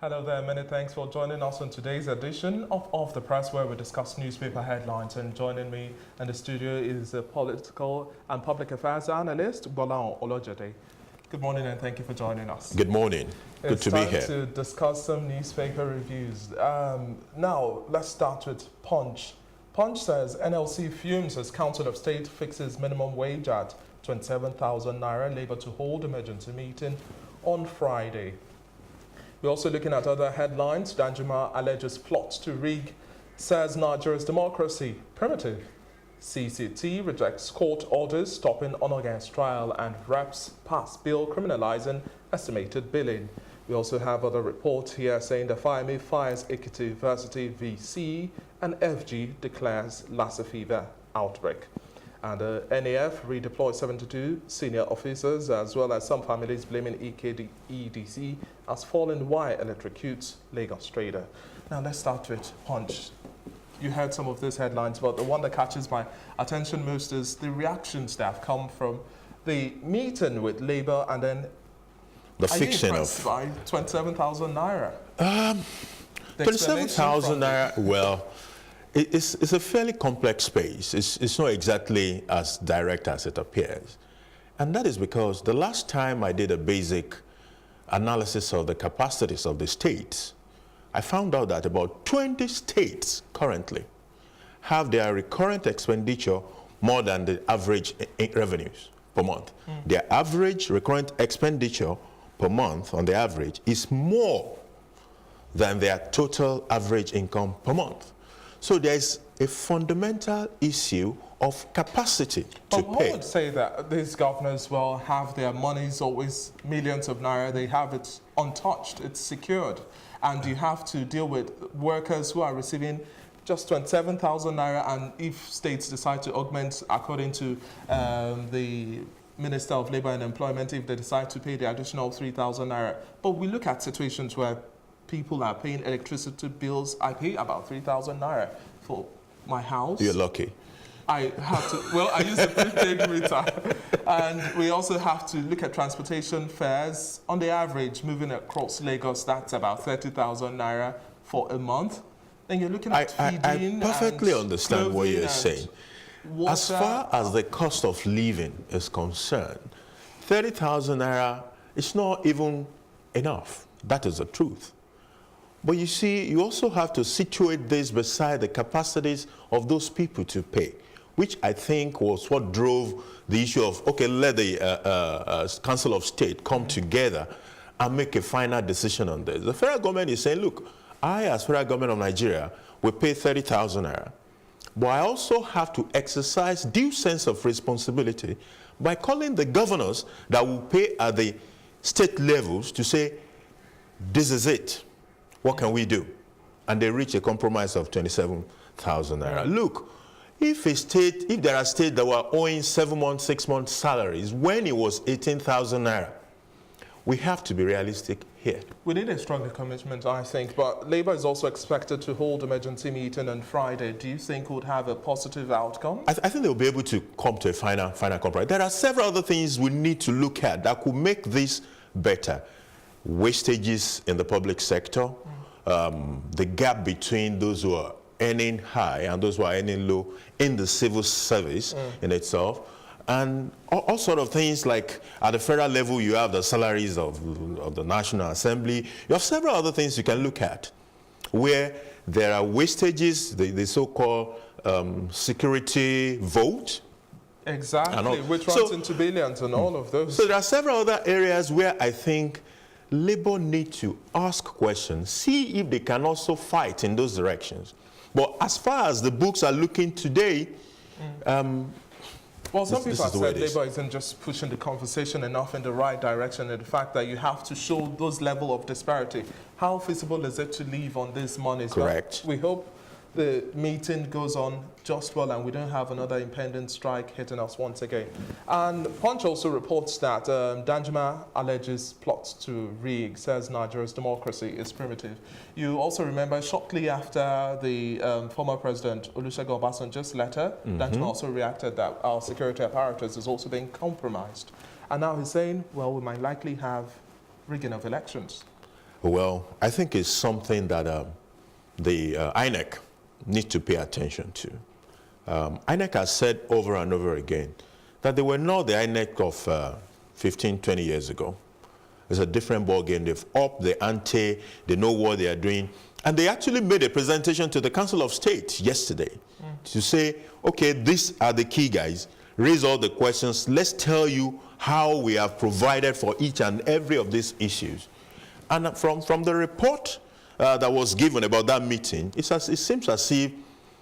Hello there, many thanks for joining us on today's edition of Off the Press, where we discuss newspaper headlines. And joining me in the studio is a political and public affairs analyst, Bolan Olojade. Good morning and thank you for joining us. Good morning. Good to be here. It's time to discuss some newspaper reviews. Now, let's start with Punch. Punch says NLC fumes as Council of State fixes minimum wage at 27,000 naira, Labour to hold emergency meeting on Friday. We're also looking at other headlines. Danjuma alleges plots to rig, says Nigeria's democracy primitive. CCT rejects court orders stopping Onogan's trial, and reps pass bill criminalizing estimated billing. We also have other reports here saying the FIME fires Ekiti University VC, and FG declares Lassa fever outbreak. And the NAF redeployed 72 senior officers, as well as some families blaming EDC as fallen wire electrocutes Lagos trader. Now let's start with Punch. You heard some of these headlines, but the one that catches my attention most is the reactions that have come from the meeting with Labour, and then the fiction of by 27,000 naira. 27,000 naira. Well, it's a fairly complex space. It's not exactly as direct as it appears. And that is because the last time I did a basic analysis of the capacities of the states, I found out that about 20 states currently have their recurrent expenditure more than the average revenues per month. Their average recurrent expenditure per month on the average is more than their total average income per month. So there's a fundamental issue of capacity to pay. But I would say that these governors will have their monies always millions of naira. They have it untouched, it's secured. And you have to deal with workers who are receiving just 27,000 naira, and if states decide to augment according to the Minister of Labour and Employment, if they decide to pay the additional 3,000 naira. But we look at situations where people are paying electricity bills. I pay about 3,000 naira for my house. You're lucky. I have to, well, I use a prepaid meter. And we also have to look at transportation fares. On the average, moving across Lagos, that's about 30,000 naira for a month. Then you're looking at feeding. I perfectly understand what you're saying. Water. As far as the cost of living is concerned, 30,000 naira is not even enough. That is the truth. But you see, you also have to situate this beside the capacities of those people to pay, which I think was what drove the issue of, okay, let the Council of State come together and make a final decision on this. The federal government is saying, look, I, as federal government of Nigeria, will pay 30,000 naira. But I also have to exercise due sense of responsibility by calling the governors that will pay at the state levels to say, this is it. What can we do? And they reach a compromise of 27,000 naira. Look, if there are states that were owing 7 months, 6 months salaries when it was 18,000 naira, we have to be realistic here. We need a stronger commitment, I think, but Labour is also expected to hold emergency meeting on Friday. Do you think would have a positive outcome? I think they'll be able to come to a final compromise. There are several other things we need to look at that could make this better. Wastages in the public sector, the gap between those who are earning high and those who are earning low in the civil service in itself, and all sort of things like at the federal level you have the salaries of the National Assembly. You have several other things you can look at where there are wastages, the so-called security vote. Exactly, which runs into billions and all of those. So there are several other areas where I think Labour need to ask questions, see if they can also fight in those directions. But as far as the books are looking today, well, some people have said Labour isn't just pushing the conversation enough in the right direction, and the fact that you have to show those level of disparity. How feasible is it to leave on this money? Correct. Well, we hope the meeting goes on just well and we don't have another impending strike hitting us once again. And Punch also reports that Danjuma alleges plots to rig, says Nigeria's democracy is primitive. You also remember shortly after the former president Olusegun Obasanjo's letter, Danjuma also reacted that our security apparatus is also being compromised. And now he's saying, well, we might likely have rigging of elections. Well, I think it's something that the INEC needs to pay attention to. INEC has said over and over again that they were not the INEC of 15, 20 years ago. It's a different ballgame. They've upped the ante. They know what they are doing. And they actually made a presentation to the Council of State yesterday to say, okay, these are the key guys. Raise all the questions. Let's tell you how we have provided for each and every of these issues. And from the report that was given about that meeting, it seems as if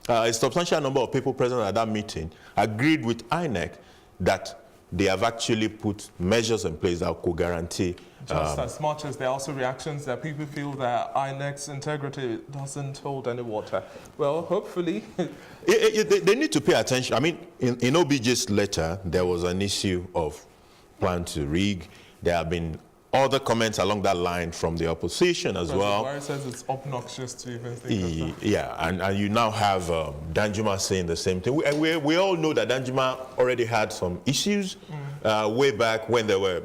a substantial number of people present at that meeting agreed with INEC that they have actually put measures in place that could guarantee. Just as much as there are also reactions that people feel that INEC's integrity doesn't hold any water. Well, hopefully. They need to pay attention. I mean, in OBJ's letter, there was an issue of plan to rig. There have been other comments along that line from the opposition as well. Buhari says it's obnoxious to even think of that. Yeah, and you now have Danjuma saying the same thing. We all know that Danjuma already had some issues way back when there were,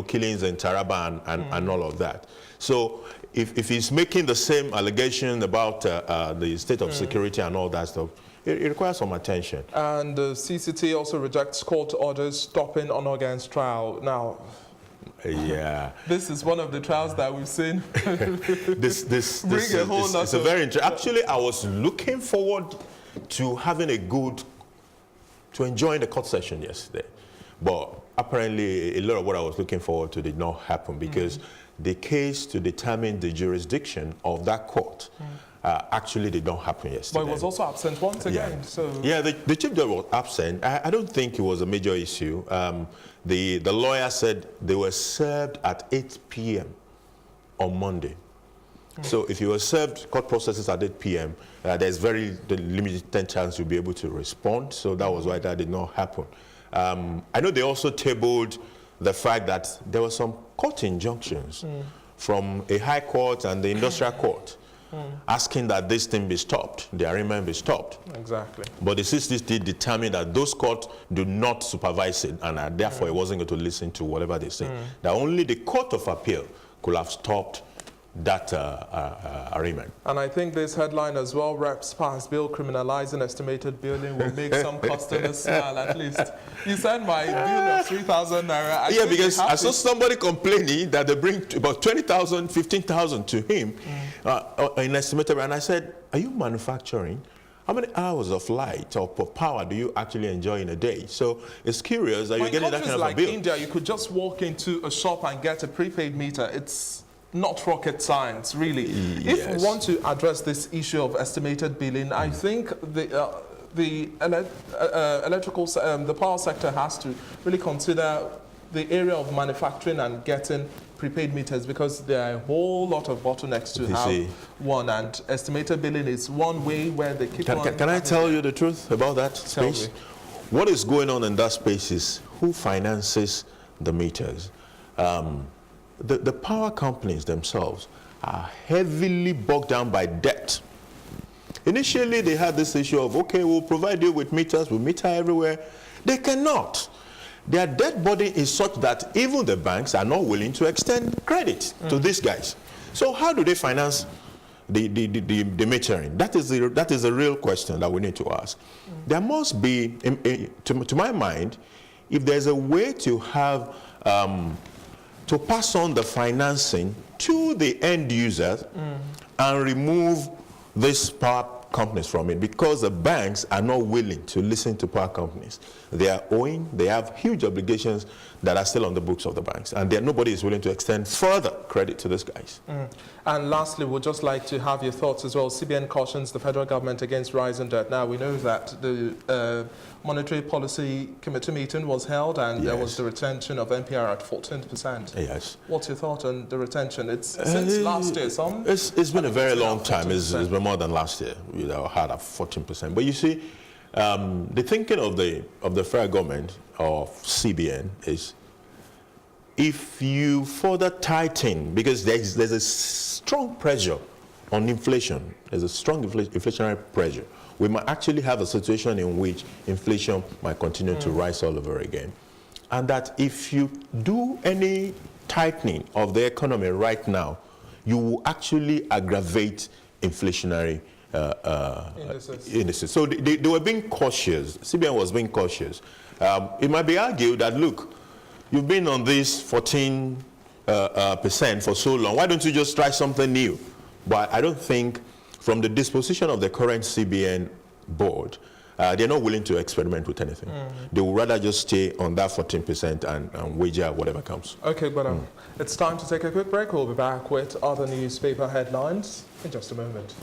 killings in Taraba and all of that. So if he's making the same allegation about the state of security and all that stuff, it requires some attention. And the CCT also rejects court orders stopping Onogan's trial. Now, yeah, this is one of the trials that we've seen. This is a very interesting. Actually, I was looking forward to having to enjoying the court session yesterday, but apparently a lot of what I was looking forward to did not happen because the case to determine the jurisdiction of that court actually did not happen yesterday. But it was also absent once again. Yeah. So yeah, the chief judge was absent. I don't think it was a major issue. The lawyer said they were served at 8 p.m. on Monday. So if you were served court processes at 8 p.m., there's very limited chance you'll be able to respond. So that was why that did not happen. I know they also tabled the fact that there were some court injunctions from a high court and the industrial court asking that this thing be stopped, the arraignment be stopped. Exactly. But the CCT determined that those courts do not supervise it, and therefore it wasn't going to listen to whatever they say. That only the Court of Appeal could have stopped that arraignment. And I think this headline as well, Reps pass bill criminalizing estimated billing will make some customers smile at least. You said my bill of 3,000 naira. Yeah, because I saw somebody complaining that they bring about 20,000, 15,000 to him in estimated, and I said, are you manufacturing? How many hours of light or power do you actually enjoy in a day? So it's curious that you're getting that kind of a bill. In India, you could just walk into a shop and get a prepaid meter. It's not rocket science, really. Yes. If we want to address this issue of estimated billing, I think the power sector has to really consider the area of manufacturing and getting prepaid meters, because there are a whole lot of bottlenecks to have one, and estimated billing is one way where they keep on. Can I tell you the truth about that space? What is going on in that space is who finances the meters. The power companies themselves are heavily bogged down by debt. Initially, they had this issue of, okay, we'll provide you with meters, we'll meter everywhere. They cannot. Their debt burden is such that even the banks are not willing to extend credit to these guys. So how do they finance the metering? That is the real question that we need to ask. There must be, to my mind, if there's a way to have to pass on the financing to the end users and remove these power companies from it, because the banks are not willing to listen to power companies. They are owing, they have huge obligations that are still on the books of the banks, and nobody is willing to extend further credit to these guys. And lastly, we'd just like to have your thoughts as well. CBN cautions the federal government against rising debt. Now, we know that the Monetary Policy Committee meeting was held, and there was the retention of NPR at 14%. Yes. What's your thought on the retention? It's since last year. It's been a very long time. It's been more than last year. Had a 14%. But you see, the thinking of the federal government, of CBN, is if you further tighten, because there's a strong pressure on inflation, there's a strong inflationary pressure, we might actually have a situation in which inflation might continue to rise all over again. And that if you do any tightening of the economy right now, you will actually aggravate inflationary indices. So they were being cautious. CBN was being cautious. It might be argued that, look, you've been on this 14% for so long. Why don't you just try something new? But I don't think, from the disposition of the current CBN board, they're not willing to experiment with anything. They would rather just stay on that 14% and wager whatever comes. Okay, but it's time to take a quick break. We'll be back with other newspaper headlines in just a moment.